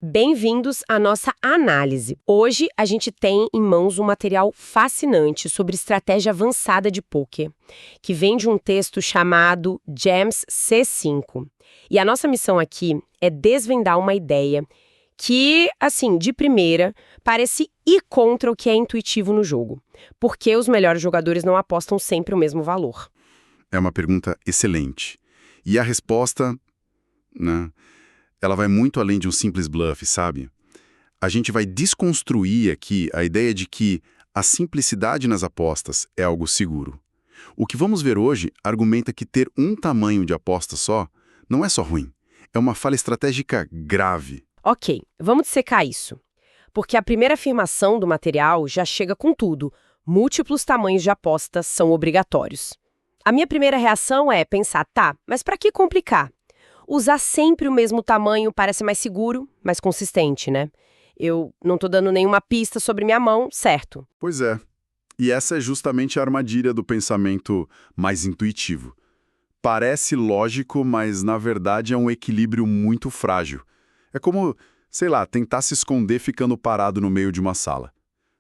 Bem-vindos à nossa análise. Hoje a gente tem em mãos um material fascinante sobre estratégia avançada de pôquer, que vem de um texto chamado Gems C5. E a nossa missão aqui é desvendar uma ideia que, assim, de primeira, parece ir contra o que é intuitivo no jogo. Por que os melhores jogadores não apostam sempre o mesmo valor? É uma pergunta excelente. E a resposta, né, ela vai muito além de um simples bluff, sabe? A gente vai desconstruir aqui a ideia de que a simplicidade nas apostas é algo seguro. O que vamos ver hoje argumenta que ter um tamanho de aposta só não é só ruim, é uma falha estratégica grave. Ok, vamos dissecar isso. Porque a primeira afirmação do material já chega com tudo. Múltiplos tamanhos de apostas são obrigatórios. A minha primeira reação é pensar, tá, mas para que complicar? Usar sempre o mesmo tamanho parece mais seguro, mais consistente, né? Eu não tô dando nenhuma pista sobre minha mão, certo? Pois é. E essa é justamente a armadilha do pensamento mais intuitivo. Parece lógico, mas na verdade é um equilíbrio muito frágil. É como, sei lá, tentar se esconder ficando parado no meio de uma sala.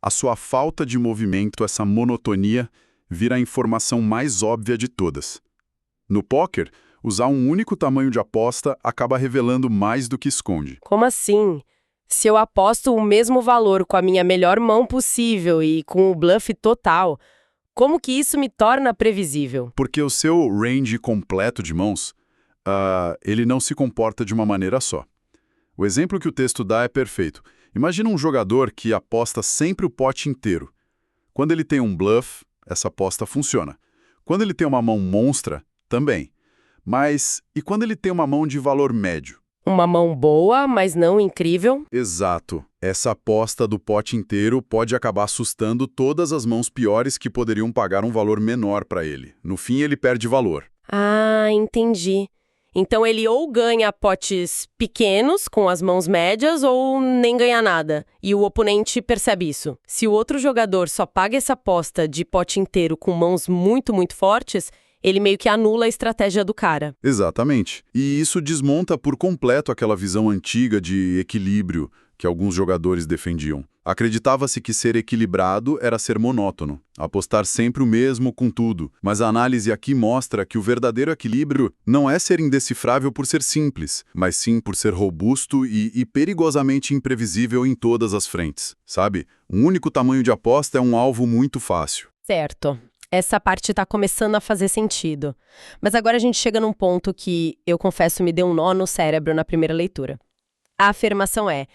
A sua falta de movimento, essa monotonia, vira a informação mais óbvia de todas. No pôquer, usar um único tamanho de aposta acaba revelando mais do que esconde. Como assim? Se eu aposto o mesmo valor com a minha melhor mão possível e com o bluff total, como que isso me torna previsível? Porque o seu range completo de mãos, ele não se comporta de uma maneira só. O exemplo que o texto dá é perfeito. Imagina um jogador que aposta sempre o pote inteiro. Quando ele tem um bluff, essa aposta funciona. Quando ele tem uma mão monstra, também. Mas e quando ele tem uma mão de valor médio? Uma mão boa, mas não incrível? Exato. Essa aposta do pote inteiro pode acabar assustando todas as mãos piores que poderiam pagar um valor menor para ele. No fim, ele perde valor. Ah, entendi. Então ele ou ganha potes pequenos com as mãos médias ou nem ganha nada. E o oponente percebe isso. Se o outro jogador só paga essa aposta de pote inteiro com mãos muito, muito fortes, ele meio que anula a estratégia do cara. Exatamente. E isso desmonta por completo aquela visão antiga de equilíbrio que alguns jogadores defendiam. Acreditava-se que ser equilibrado era ser monótono, apostar sempre o mesmo com tudo. Mas a análise aqui mostra que o verdadeiro equilíbrio não é ser indecifrável por ser simples, mas sim por ser robusto e perigosamente imprevisível em todas as frentes, sabe? Um único tamanho de aposta é um alvo muito fácil. Certo. Essa parte está começando a fazer sentido. Mas agora a gente chega num ponto que, eu confesso, me deu um nó no cérebro na primeira leitura. A afirmação é: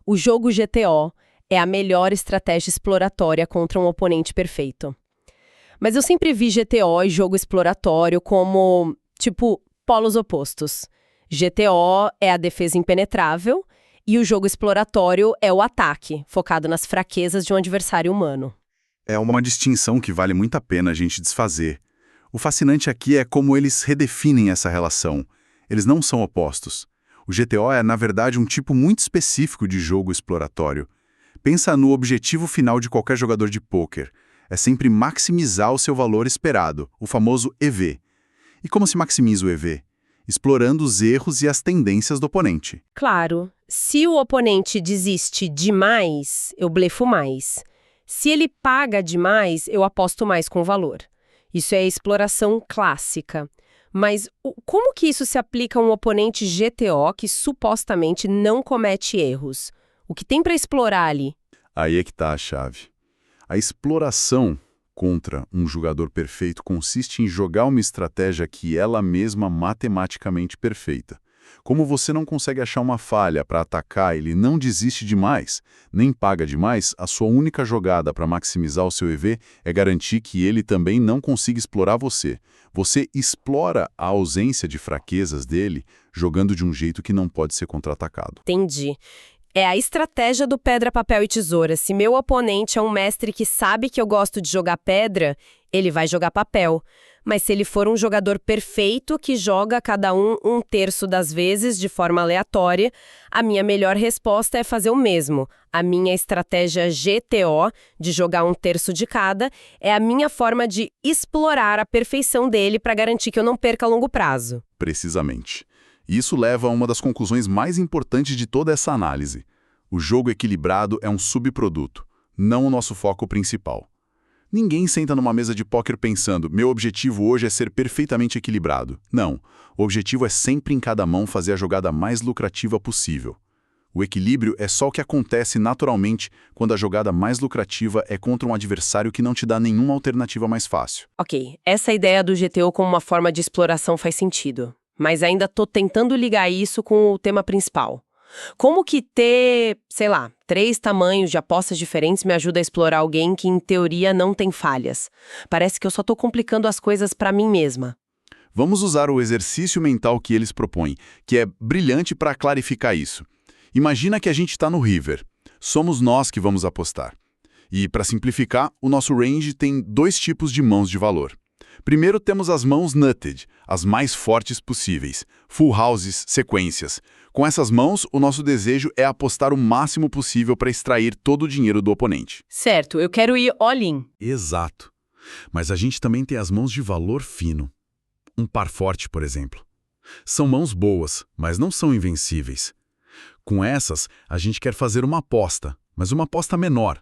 o jogo GTO é a melhor estratégia exploratória contra um oponente perfeito. Mas eu sempre vi GTO e jogo exploratório como, tipo, polos opostos. GTO é a defesa impenetrável e o jogo exploratório é o ataque, focado nas fraquezas de um adversário humano. É uma distinção que vale muito a pena a gente desfazer. O fascinante aqui é como eles redefinem essa relação. Eles não são opostos. O GTO é, na verdade, um tipo muito específico de jogo exploratório. Pensa no objetivo final de qualquer jogador de pôquer. É sempre maximizar o seu valor esperado, o famoso EV. E como se maximiza o EV? Explorando os erros e as tendências do oponente. Claro, se o oponente desiste demais, eu blefo mais. Se ele paga demais, eu aposto mais com valor. Isso é exploração clássica. Mas como que isso se aplica a um oponente GTO que supostamente não comete erros? O que tem para explorar ali? Aí é que está a chave. A exploração contra um jogador perfeito consiste em jogar uma estratégia que ela mesma matematicamente perfeita. Como você não consegue achar uma falha para atacar, ele não desiste demais, nem paga demais, a sua única jogada para maximizar o seu EV é garantir que ele também não consiga explorar você. Você explora a ausência de fraquezas dele, jogando de um jeito que não pode ser contra-atacado. Entendi. É a estratégia do pedra, papel e tesoura. Se meu oponente é um mestre que sabe que eu gosto de jogar pedra, ele vai jogar papel. Mas se ele for um jogador perfeito que joga cada um terço das vezes de forma aleatória, a minha melhor resposta é fazer o mesmo. A minha estratégia GTO, de jogar um terço de cada, é a minha forma de explorar a perfeição dele para garantir que eu não perca a longo prazo. Precisamente. E isso leva a uma das conclusões mais importantes de toda essa análise. O jogo equilibrado é um subproduto, não o nosso foco principal. Ninguém senta numa mesa de pôquer pensando, meu objetivo hoje é ser perfeitamente equilibrado. Não, o objetivo é sempre em cada mão fazer a jogada mais lucrativa possível. O equilíbrio é só o que acontece naturalmente quando a jogada mais lucrativa é contra um adversário que não te dá nenhuma alternativa mais fácil. Ok, essa ideia do GTO como uma forma de exploração faz sentido, mas ainda tô tentando ligar isso com o tema principal. Como que ter, sei lá, 3 tamanhos de apostas diferentes me ajuda a explorar alguém que, em teoria, não tem falhas? Parece que eu só tô complicando as coisas pra mim mesma. Vamos usar o exercício mental que eles propõem, que é brilhante para clarificar isso. Imagina que a gente está no River. Somos nós que vamos apostar. E, para simplificar, o nosso range tem 2 tipos de mãos de valor. Primeiro temos as mãos nutted, as mais fortes possíveis, full houses, sequências. Com essas mãos, o nosso desejo é apostar o máximo possível para extrair todo o dinheiro do oponente. Certo, eu quero ir all-in. Exato. Mas a gente também tem as mãos de valor fino. Um par forte, por exemplo. São mãos boas, mas não são invencíveis. Com essas, a gente quer fazer uma aposta, mas uma aposta menor.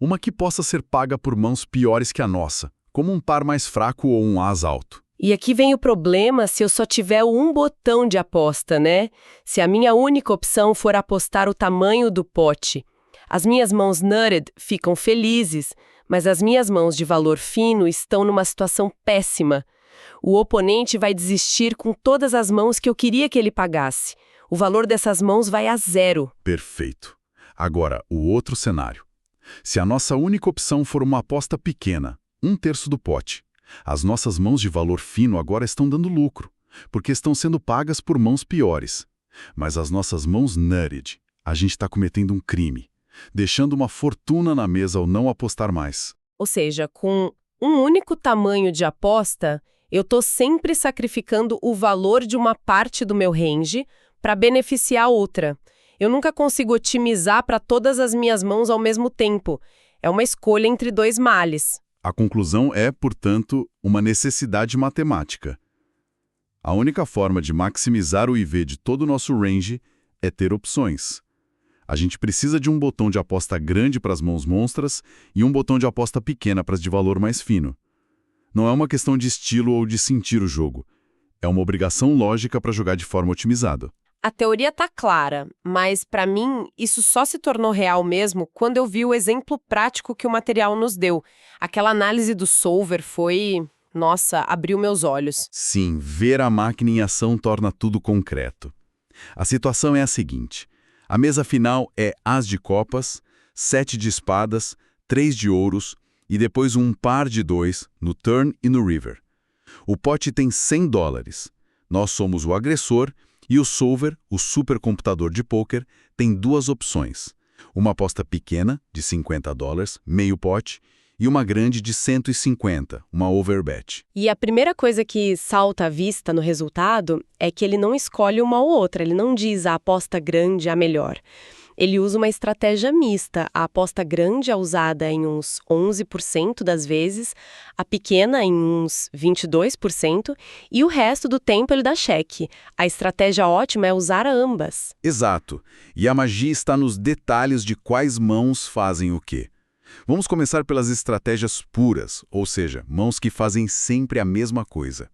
Uma que possa ser paga por mãos piores que a nossa, como um par mais fraco ou um as alto. E aqui vem o problema se eu só tiver um botão de aposta, né? Se a minha única opção for apostar o tamanho do pote. As minhas mãos nutted ficam felizes, mas as minhas mãos de valor fino estão numa situação péssima. O oponente vai desistir com todas as mãos que eu queria que ele pagasse. O valor dessas mãos vai a 0. Perfeito. Agora, o outro cenário. Se a nossa única opção for uma aposta pequena, 1/3 do pote, as nossas mãos de valor fino agora estão dando lucro, porque estão sendo pagas por mãos piores. Mas as nossas mãos nutted, a gente está cometendo um crime, deixando uma fortuna na mesa ao não apostar mais. Ou seja, com um único tamanho de aposta, eu estou sempre sacrificando o valor de uma parte do meu range para beneficiar outra. Eu nunca consigo otimizar para todas as minhas mãos ao mesmo tempo. É uma escolha entre 2 males. A conclusão é, portanto, uma necessidade matemática. A única forma de maximizar o IV de todo o nosso range é ter opções. A gente precisa de um botão de aposta grande para as mãos monstras e um botão de aposta pequena para as de valor mais fino. Não é uma questão de estilo ou de sentir o jogo. É uma obrigação lógica para jogar de forma otimizada. A teoria tá clara, mas para mim isso só se tornou real mesmo quando eu vi o exemplo prático que o material nos deu. Aquela análise do solver foi, nossa, abriu meus olhos. Sim, ver a máquina em ação torna tudo concreto. A situação é a seguinte. A mesa final é as de copas, 7 de espadas, 3 de ouros e depois um par de 2 no turn e no river. O pote tem $100. Nós somos o agressor e o solver, o supercomputador de pôquer, tem 2 opções. Uma aposta pequena, de $50, meio pote, e uma grande de 150, uma overbet. E a primeira coisa que salta à vista no resultado é que ele não escolhe uma ou outra, ele não diz a aposta grande é a melhor. Ele usa uma estratégia mista. A aposta grande é usada em uns 11% das vezes, a pequena em uns 22% e o resto do tempo ele dá cheque. A estratégia ótima é usar ambas. Exato. E a magia está nos detalhes de quais mãos fazem o quê. Vamos começar pelas estratégias puras, ou seja, mãos que fazem sempre a mesma coisa.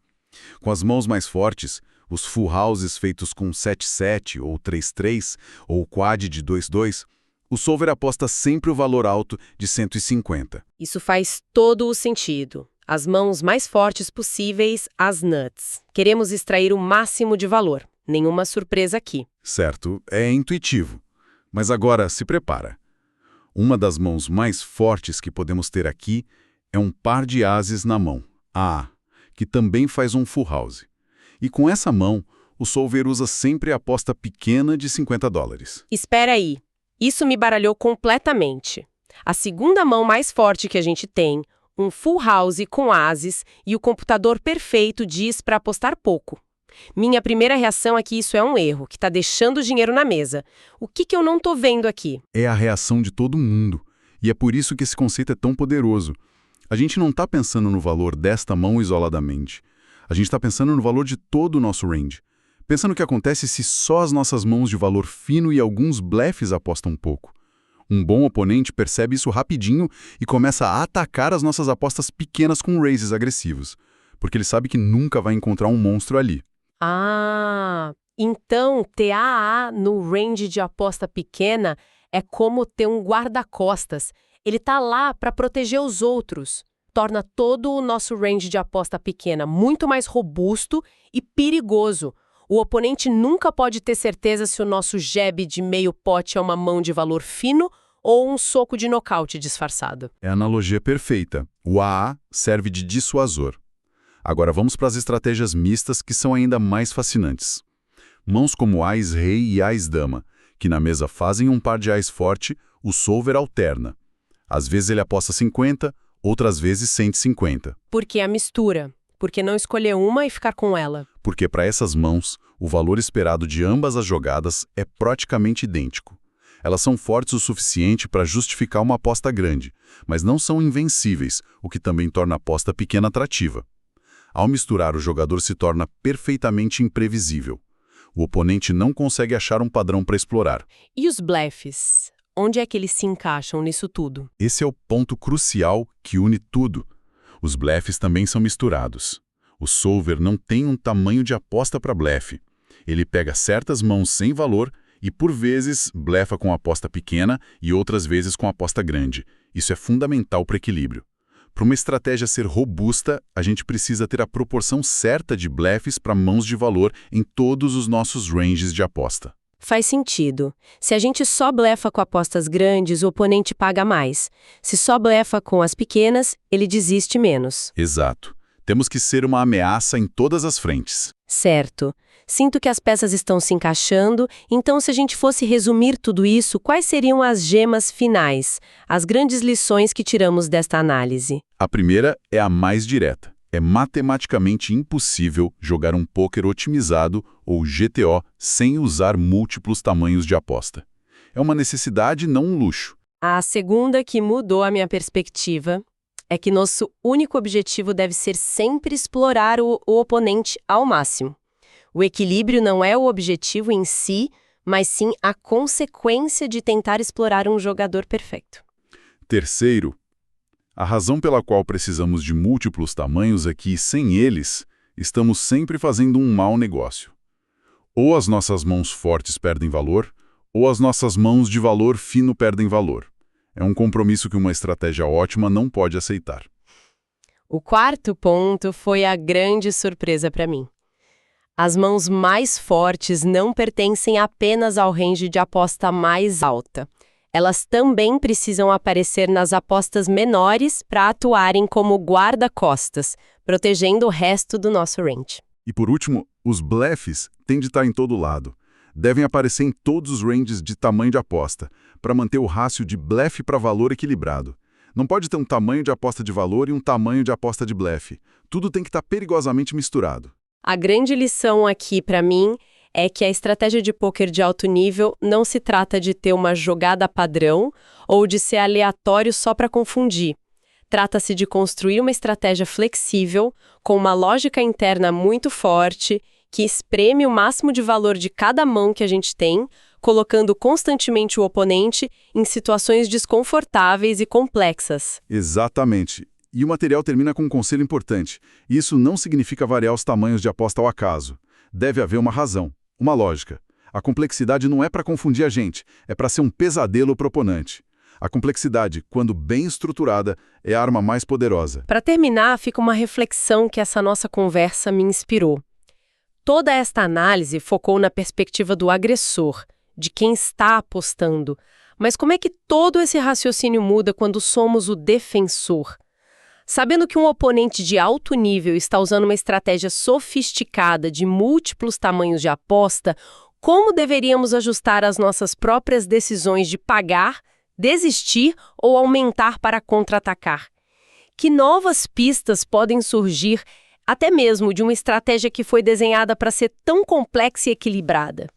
Com as mãos mais fortes, os full houses feitos com 7-7 ou 3-3 ou quad de 2-2, o solver aposta sempre o valor alto de 150. Isso faz todo o sentido. As mãos mais fortes possíveis, as nuts. Queremos extrair o máximo de valor. Nenhuma surpresa aqui. Certo, é intuitivo. Mas agora se prepara. Uma das mãos mais fortes que podemos ter aqui é um par de ases na mão, A, que também faz um full house. E com essa mão, o solver usa sempre a aposta pequena de $50. Espera aí. Isso me baralhou completamente. A segunda mão mais forte que a gente tem, um full house com ases e o computador perfeito diz para apostar pouco. Minha primeira reação é que isso é um erro, que está deixando o dinheiro na mesa. O que eu não estou vendo aqui? É a reação de todo mundo. E é por isso que esse conceito é tão poderoso. A gente não está pensando no valor desta mão isoladamente. A gente está pensando no valor de todo o nosso range. Pensa no que acontece se só as nossas mãos de valor fino e alguns blefes apostam um pouco. Um bom oponente percebe isso rapidinho e começa a atacar as nossas apostas pequenas com raises agressivos, porque ele sabe que nunca vai encontrar um monstro ali. Ah, então TAA no range de aposta pequena é como ter um guarda-costas. Ele tá lá para proteger os outros. Torna todo o nosso range de aposta pequena muito mais robusto e perigoso. O oponente nunca pode ter certeza se o nosso jab de meio pote é uma mão de valor fino ou um soco de nocaute disfarçado. É a analogia perfeita. O AA serve de dissuasor. Agora vamos para as estratégias mistas que são ainda mais fascinantes. Mãos como Ás-Rei e Ás-Dama, que na mesa fazem um par de ás forte, o solver alterna. Às vezes ele aposta 50, outras vezes 150. Por que a mistura? Por que não escolher uma e ficar com ela? Porque para essas mãos, o valor esperado de ambas as jogadas é praticamente idêntico. Elas são fortes o suficiente para justificar uma aposta grande, mas não são invencíveis, o que também torna a aposta pequena atrativa. Ao misturar, o jogador se torna perfeitamente imprevisível. O oponente não consegue achar um padrão para explorar. E os blefes? Onde é que eles se encaixam nisso tudo? Esse é o ponto crucial que une tudo. Os blefes também são misturados. O solver não tem um tamanho de aposta para blefe. Ele pega certas mãos sem valor e, por vezes, blefa com aposta pequena e outras vezes com aposta grande. Isso é fundamental para o equilíbrio. Para uma estratégia ser robusta, a gente precisa ter a proporção certa de blefes para mãos de valor em todos os nossos ranges de aposta. Faz sentido. Se a gente só blefa com apostas grandes, o oponente paga mais. Se só blefa com as pequenas, ele desiste menos. Exato. Temos que ser uma ameaça em todas as frentes. Certo. Sinto que as peças estão se encaixando, então se a gente fosse resumir tudo isso, quais seriam as gemas finais, as grandes lições que tiramos desta análise? A primeira é a mais direta. É matematicamente impossível jogar um pôquer otimizado, ou GTO, sem usar múltiplos tamanhos de aposta. É uma necessidade, não um luxo. A segunda que mudou a minha perspectiva é que nosso único objetivo deve ser sempre explorar o oponente ao máximo. O equilíbrio não é o objetivo em si, mas sim a consequência de tentar explorar um jogador perfeito. Terceiro, a razão pela qual precisamos de múltiplos tamanhos é que, sem eles, estamos sempre fazendo um mau negócio. Ou as nossas mãos fortes perdem valor, ou as nossas mãos de valor fino perdem valor. É um compromisso que uma estratégia ótima não pode aceitar. O quarto ponto foi a grande surpresa para mim. As mãos mais fortes não pertencem apenas ao range de aposta mais alta. Elas também precisam aparecer nas apostas menores para atuarem como guarda-costas, protegendo o resto do nosso range. E por último, os blefes têm de estar em todo lado. Devem aparecer em todos os ranges de tamanho de aposta, para manter o rácio de blefe para valor equilibrado. Não pode ter um tamanho de aposta de valor e um tamanho de aposta de blefe. Tudo tem que estar perigosamente misturado. A grande lição aqui, para mim, é que a estratégia de pôquer de alto nível não se trata de ter uma jogada padrão ou de ser aleatório só para confundir. Trata-se de construir uma estratégia flexível, com uma lógica interna muito forte, que espreme o máximo de valor de cada mão que a gente tem, colocando constantemente o oponente em situações desconfortáveis e complexas. Exatamente. E o material termina com um conselho importante. Isso não significa variar os tamanhos de aposta ao acaso. Deve haver uma razão, uma lógica. A complexidade não é para confundir a gente, é para ser um pesadelo para o oponente. A complexidade, quando bem estruturada, é a arma mais poderosa. Para terminar, fica uma reflexão que essa nossa conversa me inspirou. Toda esta análise focou na perspectiva do agressor, de quem está apostando. Mas como é que todo esse raciocínio muda quando somos o defensor? Sabendo que um oponente de alto nível está usando uma estratégia sofisticada de múltiplos tamanhos de aposta, como deveríamos ajustar as nossas próprias decisões de pagar, desistir ou aumentar para contra-atacar? Que novas pistas podem surgir, até mesmo de uma estratégia que foi desenhada para ser tão complexa e equilibrada?